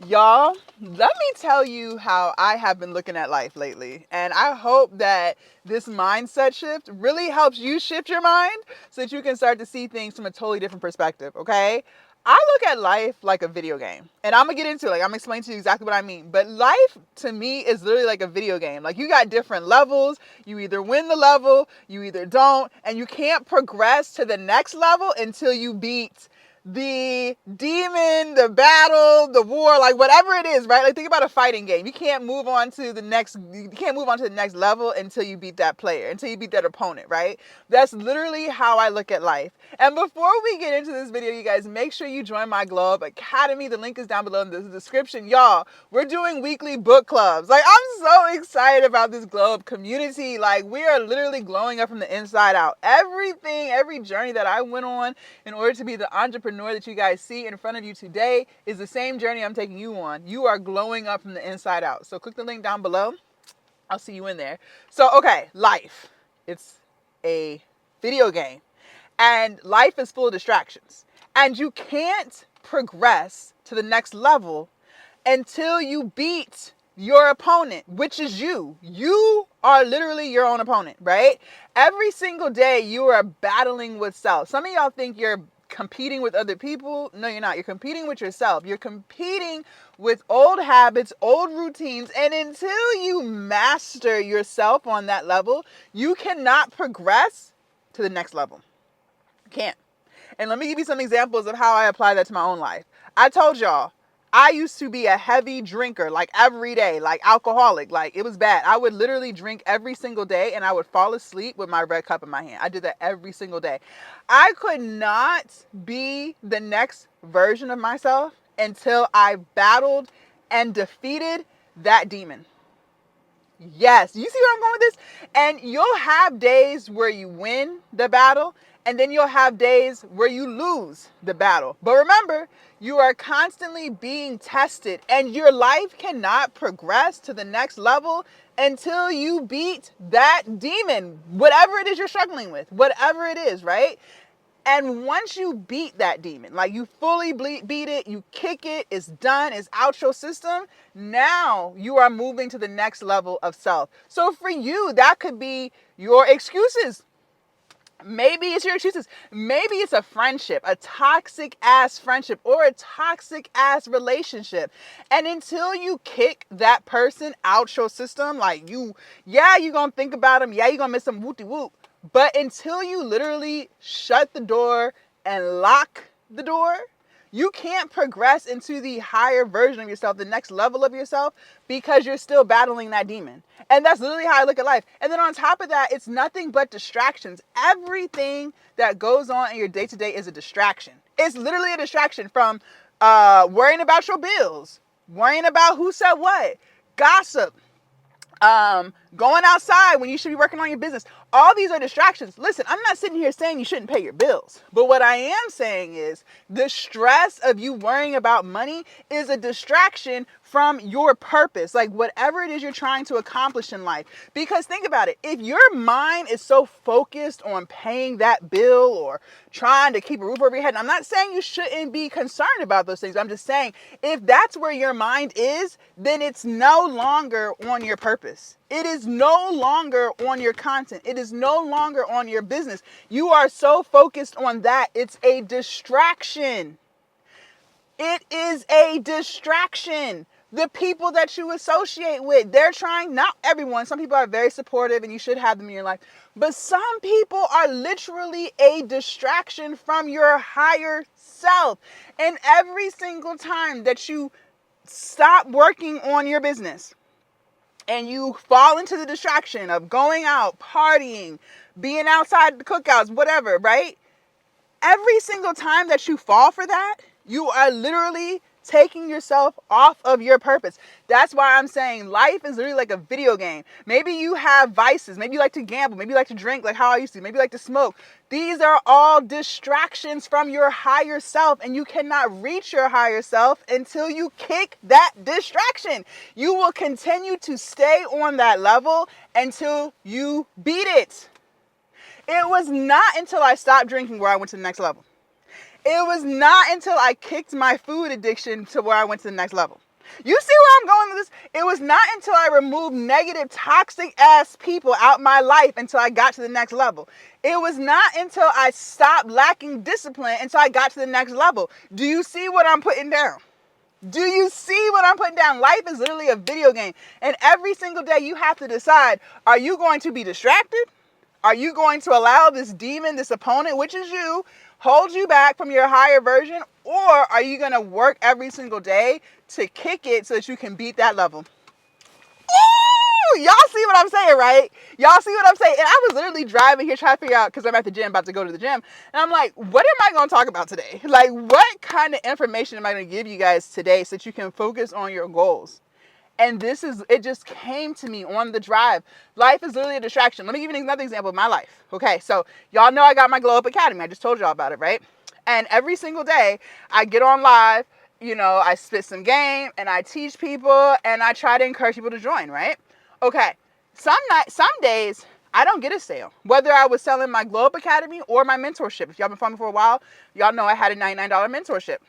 Y'all, let me tell you how I have been looking at life lately. And I hope that this mindset shift really helps you shift your mind so that you can start to see things from a totally different perspective, okay? I look at life like a video game. And I'm going to get into it. Like, I'm going to explain to you exactly what I mean. But life, to me, is literally like a video game. Like, you got different levels. You either win the level, you either don't. And you can't progress to the next level until you beat the demon, the battle, the war, like whatever it is, right? Like think about a fighting game. You can't move on to the next level until you beat that player, until you beat that opponent, right? That's literally how I look at life. And before we get into this video, you guys, make sure you join my Globe Academy. The link is down below in the description. Y'all, we're doing weekly book clubs. Like, I'm so excited about this Globe community. Like, we are literally glowing up from the inside out. Every journey that I went on in order to be the entrepreneur that you guys see in front of you today is the same journey I'm taking you on. You are glowing up from the inside out. So click the link down below. I'll see you in there. So, okay, life. It's a video game. And life is full of distractions. And you can't progress to the next level until you beat your opponent, which is you. You are literally your own opponent, right? Every single day you are battling with self. Some of y'all think you're competing with other people. No, you're not. You're competing with yourself. You're competing with old habits, old routines. And until you master yourself on that level, you cannot progress to the next level. You can't. And let me give you some examples of how I apply that to my own life. I told y'all, I used to be a heavy drinker, like every day, like alcoholic, like it was bad. I would literally drink every single day and I would fall asleep with my red cup in my hand. I did that every single day. I could not be the next version of myself until I battled and defeated that demon. Yes, you see where I'm going with this? And you'll have days where you win the battle, and then you'll have days where you lose the battle. But remember, you are constantly being tested, and your life cannot progress to the next level until you beat that demon, whatever it is you're struggling with, whatever it is, right? And once you beat that demon, like you fully beat it, you kick it, it's done, it's out your system, now you are moving to the next level of self. So for you, that could be your excuses. Maybe it's your excuses. Maybe it's a friendship, a toxic ass friendship or a toxic ass relationship. And until you kick that person out your system, like you're going to think about them. Yeah, you're going to miss them whoopty whoop. But until you literally shut the door and lock the door, you can't progress into the higher version of yourself, the next level of yourself, because you're still battling that demon. And that's literally how I look at life. And then on top of that, it's nothing but distractions. Everything that goes on in your day-to-day is a distraction. It's literally a distraction from worrying about your bills, worrying about who said what, gossip, going outside when you should be working on your business. All these are distractions. Listen, I'm not sitting here saying you shouldn't pay your bills. But what I am saying is the stress of you worrying about money is a distraction from your purpose, like whatever it is you're trying to accomplish in life. Because think about it. If your mind is so focused on paying that bill or trying to keep a roof over your head, and I'm not saying you shouldn't be concerned about those things. I'm just saying if that's where your mind is, then it's no longer on your purpose. It is no longer on your content. It is no longer on your business. You are so focused on that. It's a distraction. It is a distraction. The people that you associate with, they're trying, not everyone, some people are very supportive and you should have them in your life, but some people are literally a distraction from your higher self. And every single time that you stop working on your business and you fall into the distraction of going out, partying, being outside the cookouts, whatever, right? Every single time that you fall for that, you are literally taking yourself off of your purpose. That's why I'm saying life is literally like a video game. Maybe you have vices. Maybe you like to gamble. Maybe you like to drink like how I used to. Maybe you like to smoke. These are all distractions from your higher self, and you cannot reach your higher self until you kick that distraction. You will continue to stay on that level until you beat it. It was not until I stopped drinking where I went to the next level. It was not until I kicked my food addiction to where I went to the next level. You see where I'm going with this? It was not until I removed negative, toxic ass people out my life until I got to the next level. It was not until I stopped lacking discipline until I got to the next level. Do you see what I'm putting down? Do you see what I'm putting down? Life is literally a video game. And every single day you have to decide, are you going to be distracted? Are you going to allow this demon, this opponent, which is you, hold you back from your higher version? Or are you going to work every single day to kick it so that you can beat that level? Ooh, y'all see what I'm saying, right? Y'all see what I'm saying? And I was literally driving here trying to figure out, because I'm at the gym, about to go to the gym. And I'm like, what am I going to talk about today? Like, what kind of information am I going to give you guys today so that you can focus on your goals? And it just came to me on the drive. Life is literally a distraction. Let me give you another example of my life. Okay, so y'all know I got my Glow Up Academy. I just told y'all about it, right? And every single day I get on live, I spit some game and I teach people and I try to encourage people to join, right? Okay, some days I don't get a sale. Whether I was selling my Glow Up Academy or my mentorship. If y'all been following me for a while, y'all know I had a $99 mentorship.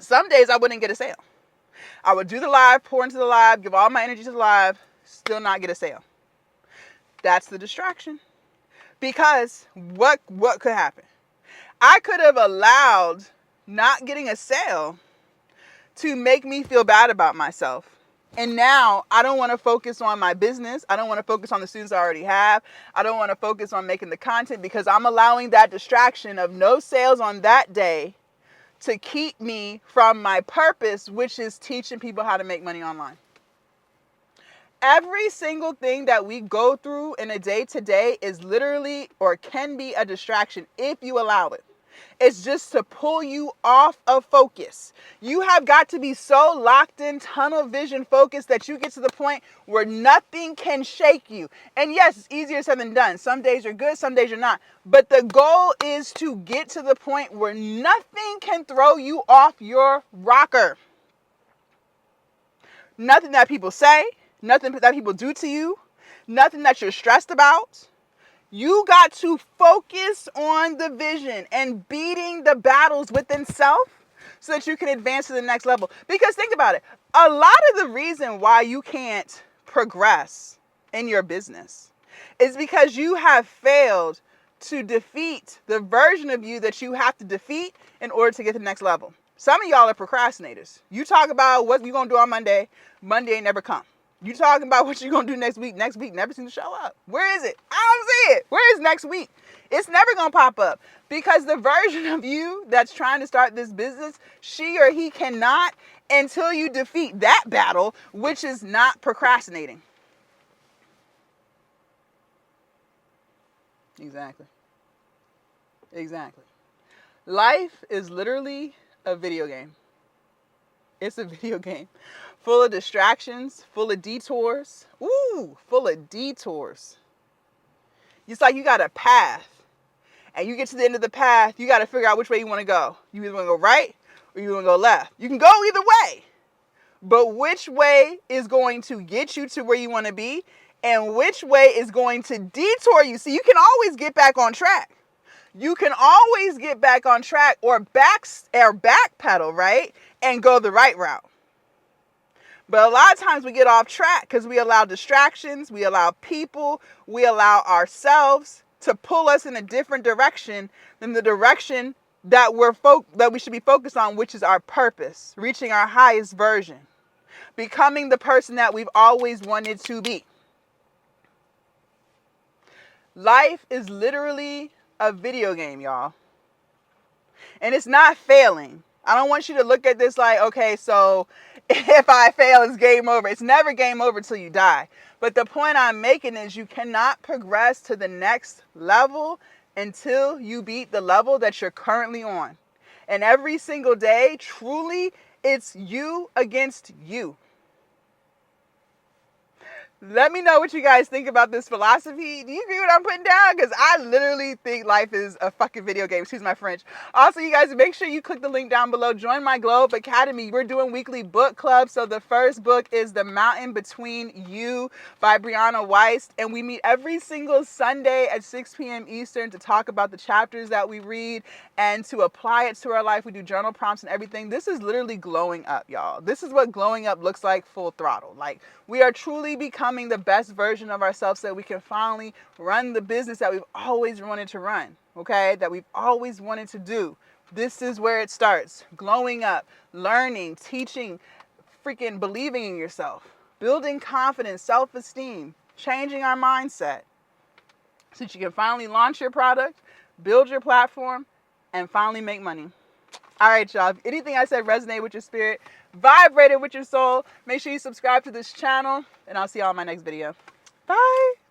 Some days I wouldn't get a sale. I would do the live, pour into the live, give all my energy to the live, still not get a sale. That's the distraction. Because what could happen? I could have allowed not getting a sale to make me feel bad about myself. And now I don't want to focus on my business. I don't want to focus on the students I already have. I don't want to focus on making the content because I'm allowing that distraction of no sales on that day to keep me from my purpose, which is teaching people how to make money online. Every single thing that we go through in a day to day is literally or can be a distraction if you allow it. It's just to pull you off of focus. You have got to be so locked in, tunnel vision focused that you get to the point where nothing can shake you. And yes, it's easier said than done. Some days you're good, some days you're not. But the goal is to get to the point where nothing can throw you off your rocker. Nothing that people say, nothing that people do to you, nothing that you're stressed about. You got to focus on the vision and beating the battles within self so that you can advance to the next level. Because think about it. A lot of the reason why you can't progress in your business is because you have failed to defeat the version of you that you have to defeat in order to get to the next level. Some of y'all are procrastinators. You talk about what you're going to do on Monday. Monday ain't never come. You talking about what you're going to do next week never seems to show up. Where is it? I don't see it. Where is next week? It's never going to pop up because the version of you that's trying to start this business, she or he cannot until you defeat that battle, which is not procrastinating. Exactly. Life is literally a video game. It's a video game full of distractions, full of detours. Full of detours. It's like you got a path, and you get to the end of the path, you got to figure out which way you want to go. You either want to go right or you want to go left. You can go either way, but which way is going to get you to where you want to be, and which way is going to detour you? See, you can always get back on track. You can always get back on track or backpedal, right? And go the right route. But a lot of times we get off track because we allow distractions, we allow people, we allow ourselves to pull us in a different direction than the direction that we should be focused on, which is our purpose, reaching our highest version, becoming the person that we've always wanted to be. Life is literally a video game, y'all. And it's not failing. I don't want you to look at this like, okay, so if I fail, it's game over. It's never game over till you die. But the point I'm making is you cannot progress to the next level until you beat the level that you're currently on. And every single day, truly, it's you against you. Let me know what you guys think about this philosophy. Do you agree with what I'm putting down? Because I literally think life is a fucking video game. Excuse my French. Also, you guys, make sure you click the link down below. Join my Globe Academy. We're doing weekly book clubs. So the first book is The Mountain Between You by Brianna Weiss. And we meet every single Sunday at 6 p.m. Eastern to talk about the chapters that we read and to apply it to our life. We do journal prompts and everything. This is literally glowing up, y'all. This is what glowing up looks like full throttle. Like, we are truly becoming the best version of ourselves so that we can finally run the business that we've always wanted to run, okay? That we've always wanted to do. This is where it starts. Glowing up, learning, teaching, freaking believing in yourself, building confidence, self-esteem, changing our mindset so that you can finally launch your product, build your platform, and finally make money. All right, y'all. If anything I said resonated with your spirit, vibrated with your soul, make sure you subscribe to this channel, and I'll see y'all in my next video. Bye.